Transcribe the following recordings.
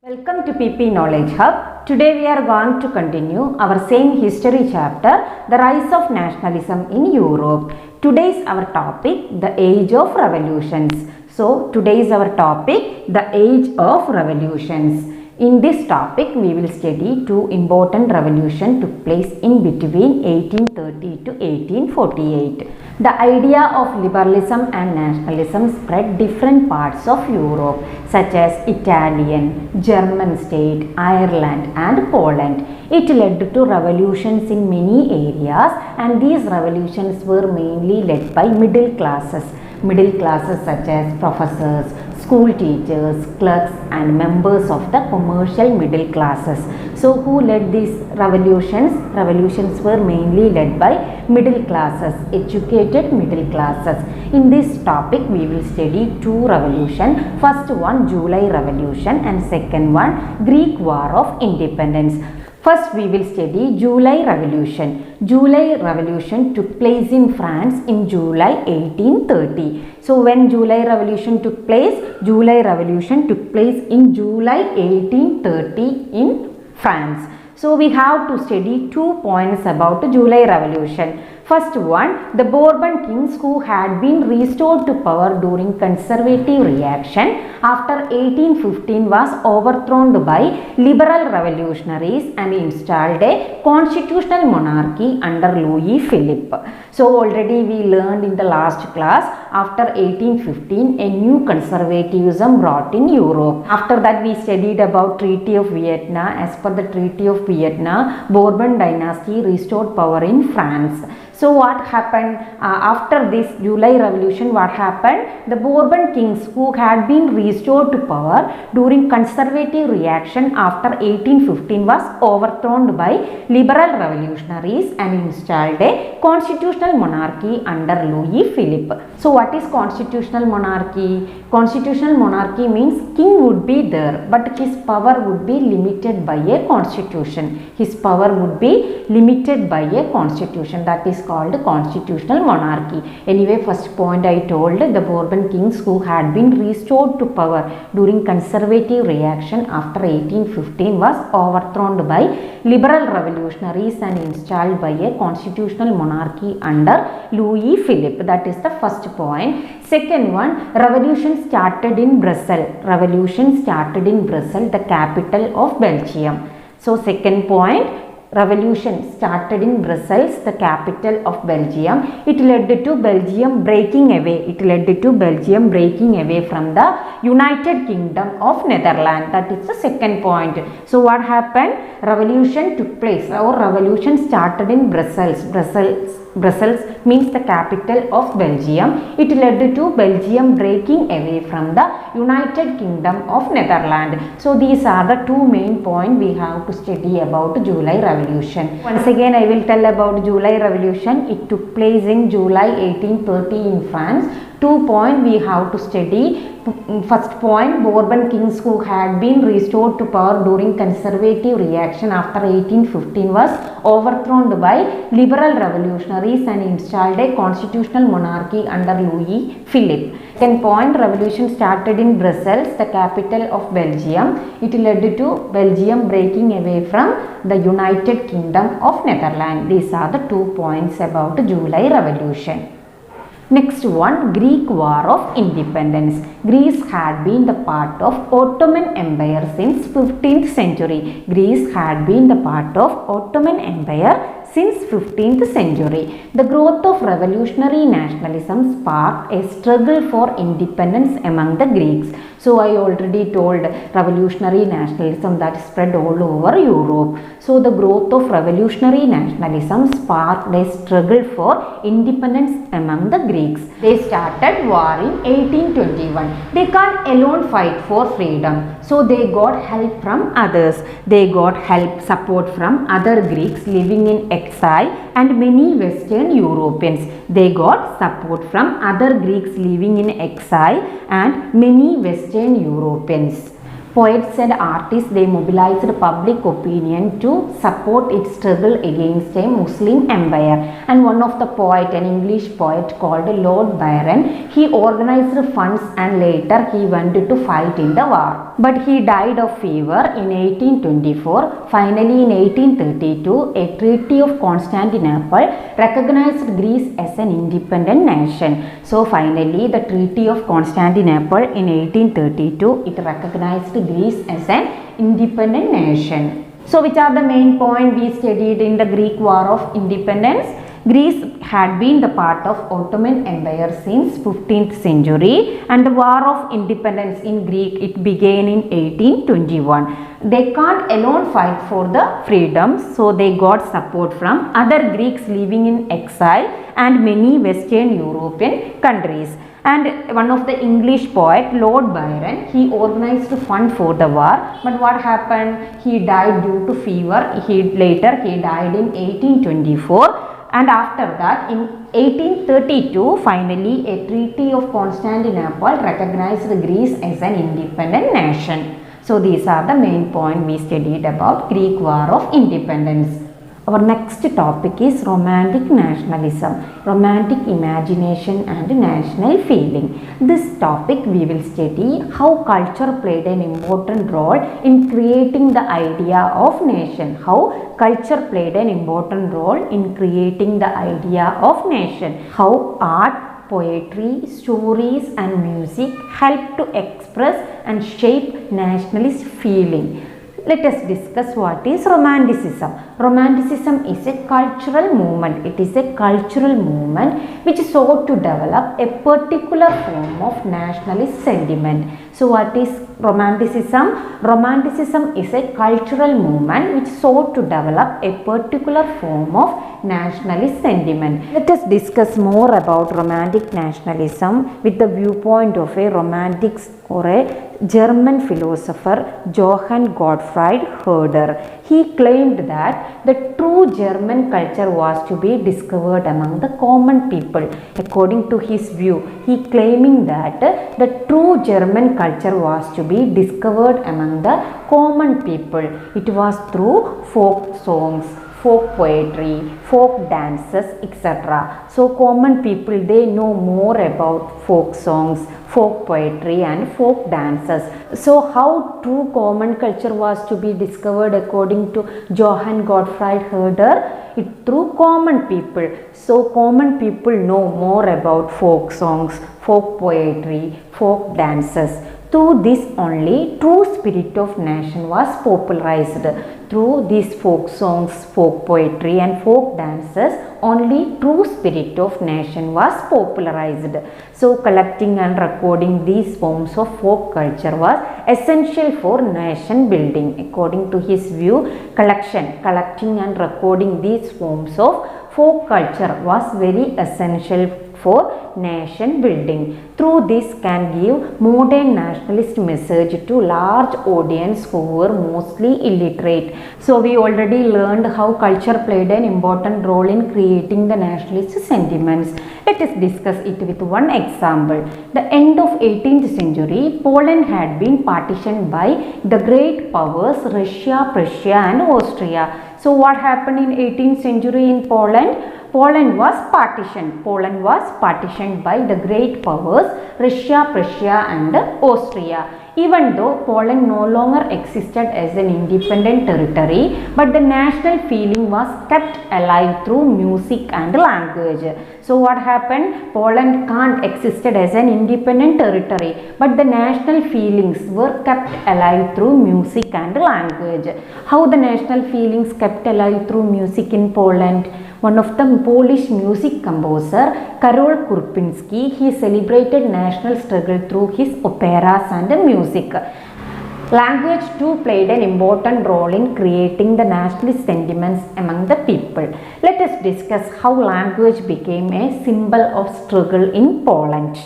Welcome to PP Knowledge Hub. Today we are going to continue our same history chapter, The Rise of Nationalism in Europe. Today is our topic, The Age of Revolutions. So today is our topic, The Age of Revolutions. In this topic, we will study two important revolutions took place in between 1830 to 1848. The idea of liberalism and nationalism spread different parts of Europe, such as Italian, German state, Ireland and Poland. It led to revolutions in many areas, and these revolutions were mainly led by middle classes such as professors, school teachers, clerks and members of the commercial middle classes. So who led these revolutions? Revolutions were mainly led by middle classes, educated middle classes. In this topic we will study two revolutions. First one, July Revolution, and second one, Greek War of Independence. First we will study July Revolution. July Revolution took place in France in July 1830. So when July Revolution took place? July Revolution took place in July 1830 in France. So we have to study 2 points about July Revolution. First one, the Bourbon kings who had been restored to power during conservative reaction after 1815 was overthrown by liberal revolutionaries and installed a constitutional monarchy under Louis Philippe. So already we learned in the last class, after 1815 a new conservatism brought in Europe. After that we studied about Treaty of Vienna. As per the Treaty of Vienna, Bourbon dynasty restored power in France. So what happened after this July Revolution? What happened? The Bourbon kings who had been restored to power during conservative reaction after 1815 was overthrown by liberal revolutionaries and installed a constitutional monarchy under Louis Philippe. So what is constitutional monarchy? Constitutional monarchy means king would be there, but his power would be limited by a constitution. His power would be limited by a constitution. That is called constitutional monarchy. Anyway, first point I told, the Bourbon kings who had been restored to power during conservative reaction after 1815 was overthrown by liberal revolutionaries and installed by a constitutional monarchy under Louis Philippe. That is the first point. Second one, revolution started in Brussels. Revolution started in Brussels, the capital of Belgium. So second point, revolution started in Brussels, the capital of Belgium. It led to Belgium breaking away. It led to Belgium breaking away from the United Kingdom of Netherlands. That is the second point. So what happened? Revolution took place, or revolution started in Brussels. Brussels means the capital of Belgium. It led to Belgium breaking away from the United Kingdom of Netherlands. So these are the two main points we have to study about July Revolution. Once again I will tell about July Revolution. It took place in July 1830 in France. 2 points we have to study. First point, Bourbon kings who had been restored to power during conservative reaction after 1815 was overthrown by liberal revolutionaries and installed a constitutional monarchy under Louis Philippe. Second point, revolution started in Brussels, the capital of Belgium. It led to Belgium breaking away from the United Kingdom of Netherlands. These are the 2 points about July Revolution. Next one, Greek War of Independence. Greece had been the part of Ottoman Empire since 15th century. Greece had been the part of Ottoman Empire since 15th century. The growth of revolutionary nationalism sparked a struggle for independence among the Greeks. So I already told, revolutionary nationalism that spread all over Europe. So the growth of revolutionary nationalism sparked a struggle for independence among the Greeks. They started war in 1821. They can't alone fight for freedom. So they got help from others. They got help, support from other Greeks living in exile and many Western Europeans. They got support from other Greeks living in exile and many Western Europeans. Poets and artists, they mobilized public opinion to support its struggle against a Muslim empire. And one of the poet, an English poet called Lord Byron, he organized funds and later he went to fight in the war. But he died of fever in 1824. Finally, in 1832, a Treaty of Constantinople recognized Greece as an independent nation. So finally, the Treaty of Constantinople in 1832, it recognized Greece as an independent nation. So which are the main points we studied in the Greek War of Independence? Greece had been the part of Ottoman Empire since 15th century, and the War of Independence in Greek, it began in 1821. They can't alone fight for the freedom, so they got support from other Greeks living in exile and many Western European countries. And one of the English poet, Lord Byron, he organized a fund for the war. But what happened? He died due to fever. Later he died in 1824. And after that, in 1832, finally a Treaty of Constantinople recognized Greece as an independent nation. So these are the main points we studied about Greek War of Independence. Our next topic is romantic nationalism, romantic imagination and national feeling. This topic we will study how culture played an important role in creating the idea of nation. How culture played an important role in creating the idea of nation. How art, poetry, stories and music help to express and shape nationalist feeling. Let us discuss what is romanticism. Romanticism is a cultural movement. It is a cultural movement which sought to develop a particular form of nationalist sentiment. So what is romanticism? Romanticism is a cultural movement which sought to develop a particular form of nationalist sentiment. Let us discuss more about romantic nationalism with the viewpoint of a romantic or a German philosopher Johann Gottfried Herder. He claimed that the true German culture was to be discovered among the common people. According to his view, he claiming that the true German culture was to be discovered among the common people. It was through folk songs, folk poetry, folk dances, etc. So common people, they know more about folk songs, folk poetry and folk dances. So how true common culture was to be discovered according to Johann Gottfried Herder? It through common people. So common people know more about folk songs, folk poetry, folk dances. Through this only true spirit of nation was popularized. Through these folk songs, folk poetry and folk dances, only true spirit of nation was popularized. So collecting and recording these forms of folk culture was essential for nation building. According to his view, collecting and recording these forms of folk culture was very essential for nation building. Through this can give modern nationalist message to large audience who were mostly illiterate. So we already learned how culture played an important role in creating the nationalist sentiments. Let us discuss it with one example. The end of 18th century, Poland had been partitioned by the great powers Russia, Prussia and Austria. So what happened in 18th century in Poland? Poland was partitioned. Poland was partitioned by the great powers Russia, Prussia and Austria. Even though Poland no longer existed as an independent territory, but the national feeling was kept alive through music and language. So what happened? Poland can't existed as an independent territory, but the national feelings were kept alive through music and language. How the national feelings kept alive through music in Poland? One of the Polish music composer, Karol Kurpinski, he celebrated national struggle through his operas and music. Language too played an important role in creating the nationalist sentiments among the people. Let us discuss how language became a symbol of struggle in Poland.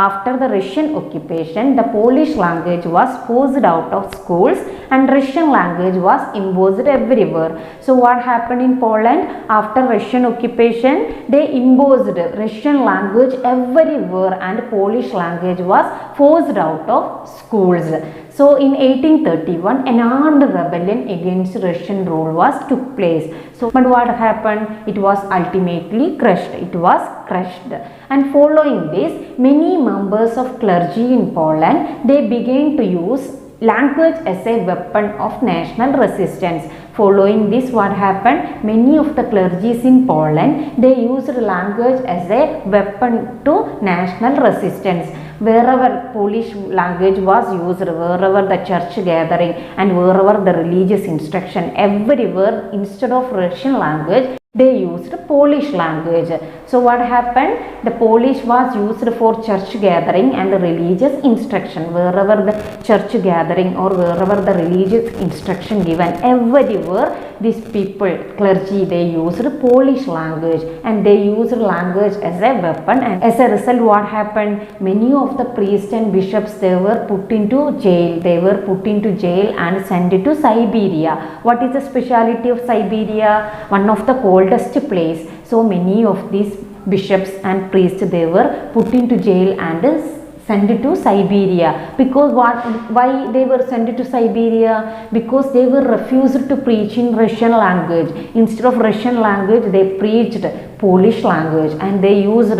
After the Russian occupation, the Polish language was forced out of schools and Russian language was imposed everywhere. So what happened in Poland? After Russian occupation, they imposed Russian language everywhere and Polish language was forced out of schools. So in 1831, an armed rebellion against Russian rule took place. So but what happened? It was ultimately crushed. It was crushed. And following this, many members of clergy in Poland, they began to use language as a weapon of national resistance. Following this, what happened? Many of the clergies in Poland, they used language as a weapon to national resistance. Wherever Polish language was used, wherever the church gathering and wherever the religious instruction, everywhere instead of Russian language, they used Polish language. So what happened? The Polish was used for church gathering and the religious instruction. Wherever the church gathering or wherever the religious instruction given, everywhere these people, clergy, they used Polish language and they used language as a weapon. And as a result, what happened? Many of the priests and bishops, they were put into jail. They were put into jail and sent to Siberia. What is the speciality of Siberia? One of the coldest place. So many of these bishops and priests, they were put into jail and sent to Siberia. Because why they were sent to Siberia? Because they were refused to preach in Russian language. Instead of Russian language, they preached Polish language and they used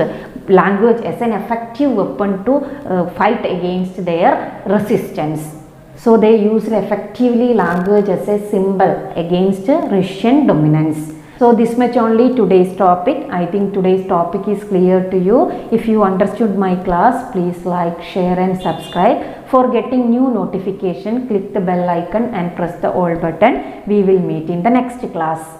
language as an effective weapon to fight against their resistance. So they used effectively language as a symbol against Russian dominance. So this much only today's topic. I think today's topic is clear to you. If you understood my class, please like, share and subscribe. For getting new notification, click the bell icon and press the all button. We will meet in the next class.